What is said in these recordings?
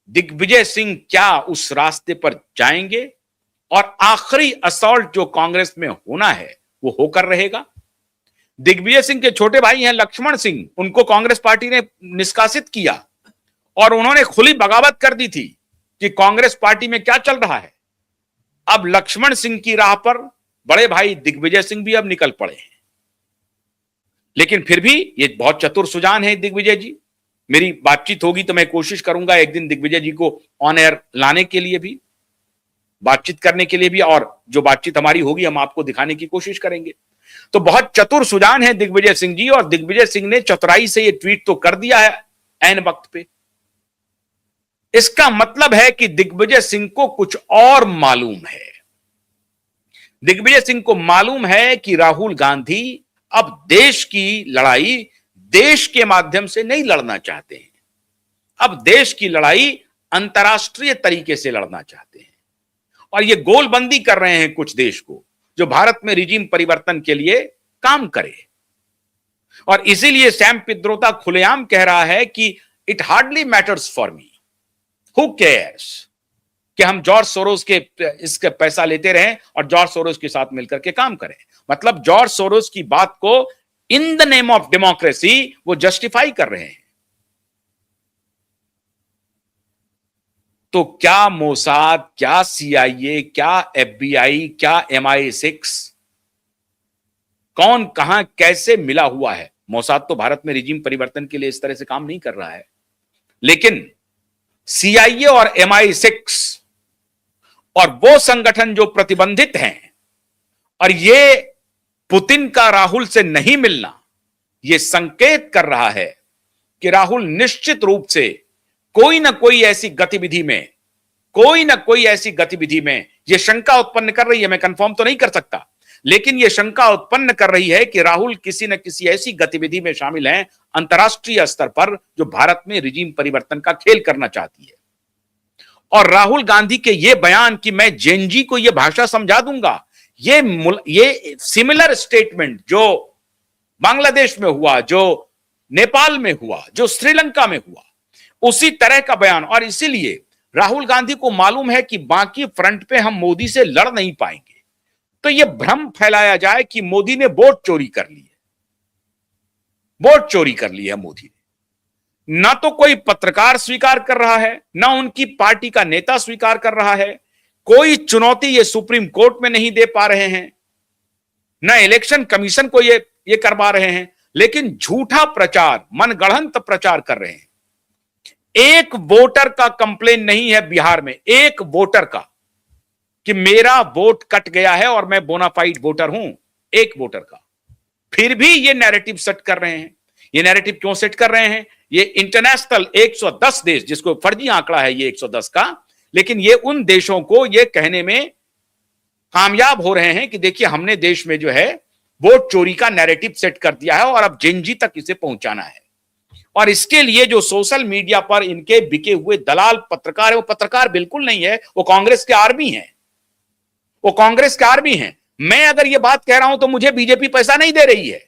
दिग्विजय सिंह क्या उस रास्ते पर जाएंगे और आखिरी असॉल्ट जो कांग्रेस में होना है वो होकर रहेगा? दिग्विजय सिंह के छोटे भाई हैं लक्ष्मण सिंह, उनको कांग्रेस पार्टी ने निष्कासित किया और उन्होंने खुली बगावत कर दी थी कि कांग्रेस पार्टी में क्या चल रहा है। अब लक्ष्मण सिंह की राह पर बड़े भाई दिग्विजय सिंह भी अब निकल पड़े हैं। लेकिन फिर भी ये बहुत चतुर सुजान है दिग्विजय जी। मेरी बातचीत होगी तो मैं कोशिश करूंगा एक दिन दिग्विजय जी को ऑन एयर लाने के लिए भी, बातचीत करने के लिए भी, और जो बातचीत हमारी होगी हम आपको दिखाने की कोशिश करेंगे। तो बहुत चतुर सुजान है दिग्विजय सिंह जी, और दिग्विजय सिंह ने चतुराई से ये ट्वीट तो कर दिया है ऐन वक्त पे। इसका मतलब है कि दिग्विजय सिंह को कुछ और मालूम है। दिग्विजय सिंह को मालूम है कि राहुल गांधी अब देश की लड़ाई देश के माध्यम से नहीं लड़ना चाहते हैं। अब देश की लड़ाई अंतर्राष्ट्रीय तरीके से लड़ना चाहते हैं और ये गोलबंदी कर रहे हैं कुछ देश को जो भारत में रिजीम परिवर्तन के लिए काम करे। और इसीलिए सैम पित्रोदा खुलेआम कह रहा है कि it hardly matters for me, who cares, कि हम जॉर्ज सोरोस के इसके पैसा लेते रहें और जॉर्ज सोरोस के साथ मिलकर के काम करें। मतलब जॉर्ज सोरोस की बात को in the name of democracy वो जस्टिफाई कर रहे हैं। तो क्या मोसाद, क्या सीआईए, क्या एफबीआई, क्या MI6, कौन कहां कैसे मिला हुआ है? मोसाद तो भारत में रिजीम परिवर्तन के लिए इस तरह से काम नहीं कर रहा है, लेकिन सीआईए और MI6 और वो संगठन जो प्रतिबंधित हैं, और ये पुतिन का राहुल से नहीं मिलना, ये संकेत कर रहा है कि राहुल निश्चित रूप से कोई ना कोई ऐसी गतिविधि में यह शंका उत्पन्न कर रही है। मैं कंफर्म तो नहीं कर सकता, लेकिन यह शंका उत्पन्न कर रही है कि राहुल किसी न किसी ऐसी गतिविधि में शामिल हैं अंतर्राष्ट्रीय स्तर पर जो भारत में रिजीम परिवर्तन का खेल करना चाहती है। और राहुल गांधी के यह बयान कि मैं जेनजी को यह भाषा समझा दूंगा, ये सिमिलर स्टेटमेंट जो बांग्लादेश में हुआ, जो नेपाल में हुआ, जो श्रीलंका में हुआ, उसी तरह का बयान। और इसीलिए राहुल गांधी को मालूम है कि बाकी फ्रंट पे हम मोदी से लड़ नहीं पाएंगे, तो यह भ्रम फैलाया जाए कि मोदी ने वोट चोरी कर ली है। वोट चोरी कर ली है मोदी ने। ना तो कोई पत्रकार स्वीकार कर रहा है, ना उनकी पार्टी का नेता स्वीकार कर रहा है, कोई चुनौती ये सुप्रीम कोर्ट में नहीं दे पा रहे हैं, ना इलेक्शन कमीशन को ये करवा रहे हैं, लेकिन झूठा प्रचार, मनगढ़ंत प्रचार कर रहे हैं। एक वोटर का कंप्लेन नहीं है बिहार में, एक वोटर का, कि मेरा वोट कट गया है और मैं बोनाफाइड वोटर हूं, एक वोटर का। फिर भी ये नैरेटिव सेट कर रहे हैं। ये नैरेटिव क्यों सेट कर रहे हैं? ये इंटरनेशनल 110 देश, जिसको फर्जी आंकड़ा है ये 110 का, लेकिन ये उन देशों को ये कहने में कामयाब हो रहे हैं कि देखिए हमने देश में जो है वोट चोरी का नैरेटिव सेट कर दिया है और अब जेनजी तक इसे पहुंचाना है। और इसके लिए जो सोशल मीडिया पर इनके बिके हुए दलाल पत्रकार है, वो पत्रकार बिल्कुल नहीं है, वो कांग्रेस के आर्मी है, वो कांग्रेस के आर्मी है। मैं अगर ये बात कह रहा हूं तो मुझे बीजेपी पैसा नहीं दे रही है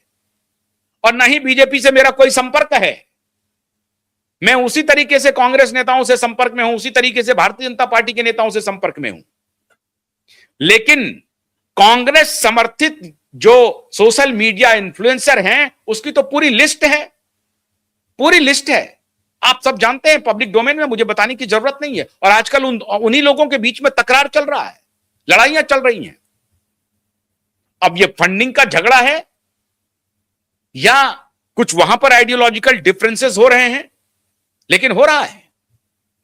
और ना ही बीजेपी से मेरा कोई संपर्क है। मैं उसी तरीके से कांग्रेस नेताओं से संपर्क में हूं, उसी तरीके से भारतीय जनता पार्टी के नेताओं से संपर्क में हूं। लेकिन कांग्रेस समर्थित जो सोशल मीडिया इन्फ्लुएंसर हैं उसकी तो पूरी लिस्ट है, पूरी लिस्ट है। आप सब जानते हैं, पब्लिक डोमेन में, मुझे बताने की जरूरत नहीं है। और आजकल उन्हीं लोगों के बीच में तकरार चल रहा है, लड़ाइयां चल रही हैं। अब ये फंडिंग का झगड़ा है या कुछ वहां पर आइडियोलॉजिकल डिफरेंसेस हो रहे हैं, लेकिन हो रहा है।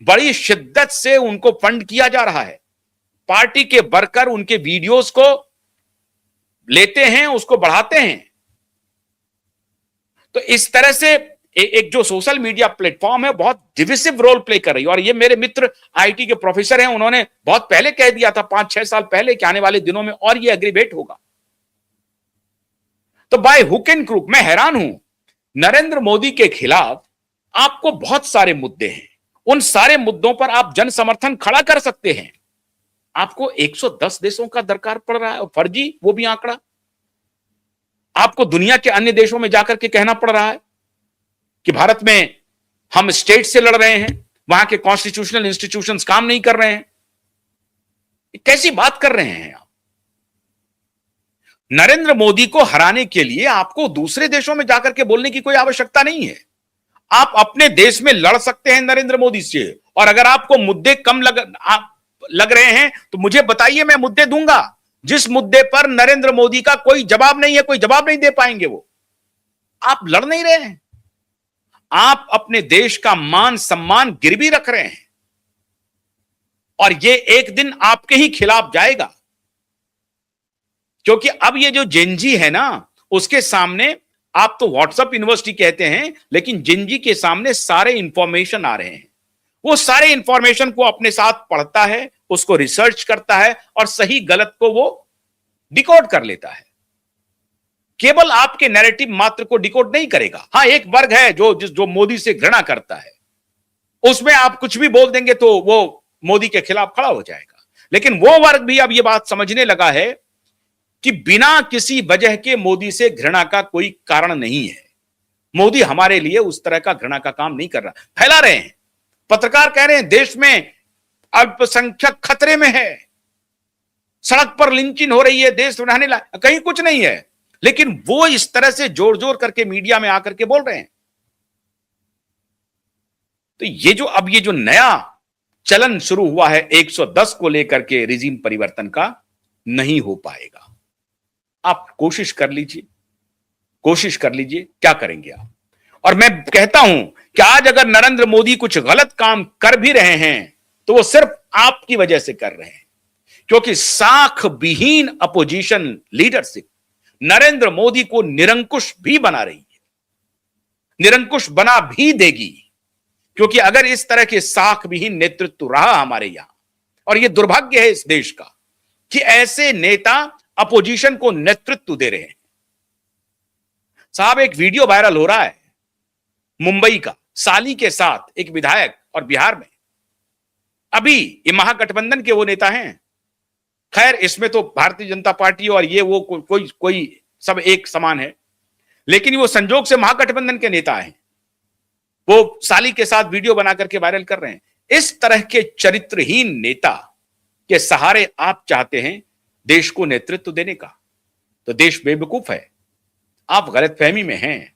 बड़ी शिद्दत से उनको फंड किया जा रहा है। पार्टी के वर्कर उनके वीडियोस को लेते हैं, उसको बढ़ाते हैं। तो इस तरह से एक जो सोशल मीडिया प्लेटफॉर्म है बहुत डिविसिव रोल प्ले कर रही है। और ये मेरे मित्र आईटी के प्रोफेसर हैं, उन्होंने बहुत पहले कह दिया था, 5-6 साल पहले, कि आने वाले दिनों में और ये एग्रीवेट होगा। तो बाय हुक एंड क्रूक मैं हैरान हूं। नरेंद्र मोदी के खिलाफ आपको बहुत सारे मुद्दे हैं, उन सारे मुद्दों पर आप जन समर्थन खड़ा कर सकते हैं। आपको 110 देशों का दरकार पड़ रहा है, और फर्जी वो भी आंकड़ा। आपको दुनिया के अन्य देशों में जाकर के कहना पड़ रहा है कि भारत में हम स्टेट से लड़ रहे हैं, वहां के कॉन्स्टिट्यूशनल इंस्टीट्यूशंस काम नहीं कर रहे हैं। कैसी बात कर रहे हैं आप? नरेंद्र मोदी को हराने के लिए आपको दूसरे देशों में जाकर के बोलने की कोई आवश्यकता नहीं है। आप अपने देश में लड़ सकते हैं नरेंद्र मोदी से, और अगर आपको मुद्दे कम लग रहे हैं तो मुझे बताइए, मैं मुद्दे दूंगा जिस मुद्दे पर नरेंद्र मोदी का कोई जवाब नहीं है, कोई जवाब नहीं दे पाएंगे वो। आप लड़ नहीं रहे हैं, आप अपने देश का मान सम्मान गिरवी रख रहे हैं, और ये एक दिन आपके ही खिलाफ जाएगा। क्योंकि अब ये जो जेनजी है ना, उसके सामने आप तो व्हाट्सएप यूनिवर्सिटी कहते हैं, लेकिन जेनजी के सामने सारे इंफॉर्मेशन आ रहे हैं। वो सारे इंफॉर्मेशन को अपने साथ पढ़ता है, उसको रिसर्च करता है, और सही गलत को वो डिकोड कर लेता है। केवल आपके नैरेटिव मात्र को डिकोड नहीं करेगा। हां, एक वर्ग है जो मोदी से घृणा करता है, उसमें आप कुछ भी बोल देंगे तो वो मोदी के खिलाफ खड़ा हो जाएगा। लेकिन वो वर्ग भी अब ये बात समझने लगा है कि बिना किसी वजह के मोदी से घृणा का कोई कारण नहीं है। मोदी हमारे लिए उस तरह का घृणा का काम नहीं कर रहा। फैला रहे हैं, पत्रकार कह रहे हैं देश में अल्पसंख्यक खतरे में है, सड़क पर लिंचिंग हो रही है, देश रहने लायक कहीं कुछ नहीं है, लेकिन वो इस तरह से जोर जोर करके मीडिया में आकर के बोल रहे हैं। तो ये जो नया चलन शुरू हुआ है 110 को लेकर के रिजीम परिवर्तन का, नहीं हो पाएगा। आप कोशिश कर लीजिए, क्या करेंगे आप? और मैं कहता हूं कि आज अगर नरेंद्र मोदी कुछ गलत काम कर भी रहे हैं तो वो सिर्फ आपकी वजह से कर रहे हैं, क्योंकि साख विहीन अपोजिशन लीडरशिप नरेंद्र मोदी को निरंकुश भी बना रही है, निरंकुश बना भी देगी। क्योंकि अगर इस तरह के साख विहीन नेतृत्व रहा हमारे यहां, और यह दुर्भाग्य है इस देश का कि ऐसे नेता अपोजिशन को नेतृत्व दे रहे हैं। साहब, एक वीडियो वायरल हो रहा है मुंबई का, साली के साथ एक विधायक, और बिहार में अभी ये महागठबंधन के वो नेता हैं। खैर, इसमें तो भारतीय जनता पार्टी और ये वो कोई सब एक समान है, लेकिन वो संजोग से महागठबंधन के नेता हैं। वो साली के साथ वीडियो बना करके वायरल कर रहे हैं। इस तरह के चरित्रहीन नेता के सहारे आप चाहते हैं देश को नेतृत्व देने का, तो देश बेवकूफ है, आप गलतफहमी में हैं।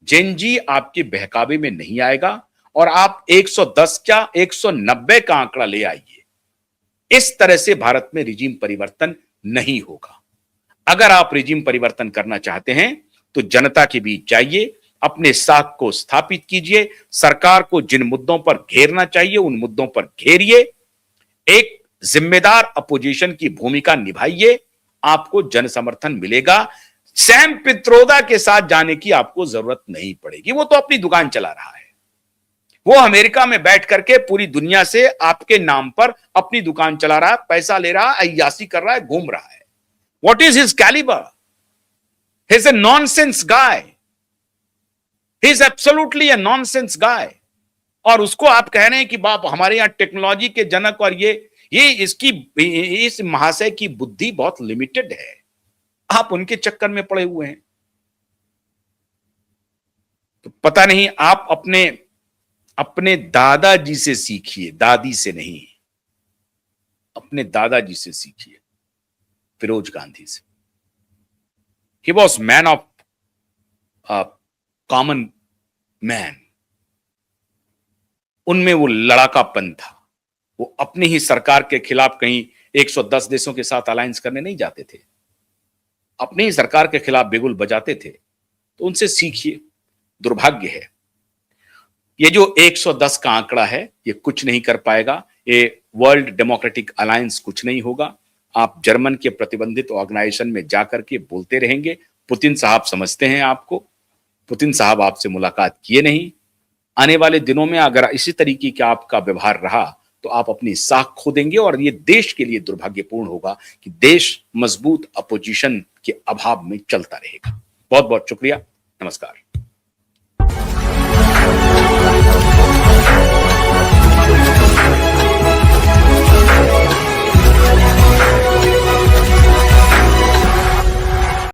जेनजी आपके बहकावे में नहीं आएगा, और आप 110 क्या 190 का आंकड़ा ले आइए, इस तरह से भारत में रिजीम परिवर्तन नहीं होगा। अगर आप रिजीम परिवर्तन करना चाहते हैं तो जनता के बीच जाइए, अपने साख को स्थापित कीजिए, सरकार को जिन मुद्दों पर घेरना चाहिए उन मुद्दों पर घेरिए, एक जिम्मेदार अपोजिशन की भूमिका निभाइए, आपको जन समर्थन मिलेगा। सैम पित्रोदा के साथ जाने की आपको जरूरत नहीं पड़ेगी, वो तो अपनी दुकान चला रहा है। वो अमेरिका में बैठ करके पूरी दुनिया से आपके नाम पर अपनी दुकान चला रहा है, पैसा ले रहा है, अय्यासी कर रहा है, घूम रहा है। What is his calibre? He is a nonsense guy, he is absolutely a nonsense guy. और उसको आप कह रहे हैं कि बाप हमारे यहां टेक्नोलॉजी के जनक, और इस महाशय की बुद्धि बहुत लिमिटेड है, आप उनके चक्कर में पड़े हुए हैं। तो पता नहीं, आप अपने दादाजी से सीखिए, दादी से नहीं, अपने दादाजी से सीखिए, फिरोज गांधी से। He was man of common man, उनमें वो लड़ाकापन था। वो अपनी ही सरकार के खिलाफ कहीं 110 देशों के साथ अलायंस करने नहीं जाते थे, अपनी ही सरकार के खिलाफ बिगुल बजाते थे। तो उनसे सीखिए। दुर्भाग्य है, ये जो 110 का आंकड़ा है ये कुछ नहीं कर पाएगा, ये वर्ल्ड डेमोक्रेटिक अलायंस कुछ नहीं होगा। आप जर्मन के प्रतिबंधित ऑर्गेनाइजेशन में जाकर के बोलते रहेंगे, पुतिन साहब समझते हैं आपको, पुतिन साहब आपसे मुलाकात किए नहीं। आने वाले दिनों में अगर इसी तरीके का आपका व्यवहार रहा तो आप अपनी साख खो देंगे, और ये देश के लिए दुर्भाग्यपूर्ण होगा कि देश मजबूत अपोजिशन के अभाव में चलता रहेगा। बहुत बहुत शुक्रिया, नमस्कार।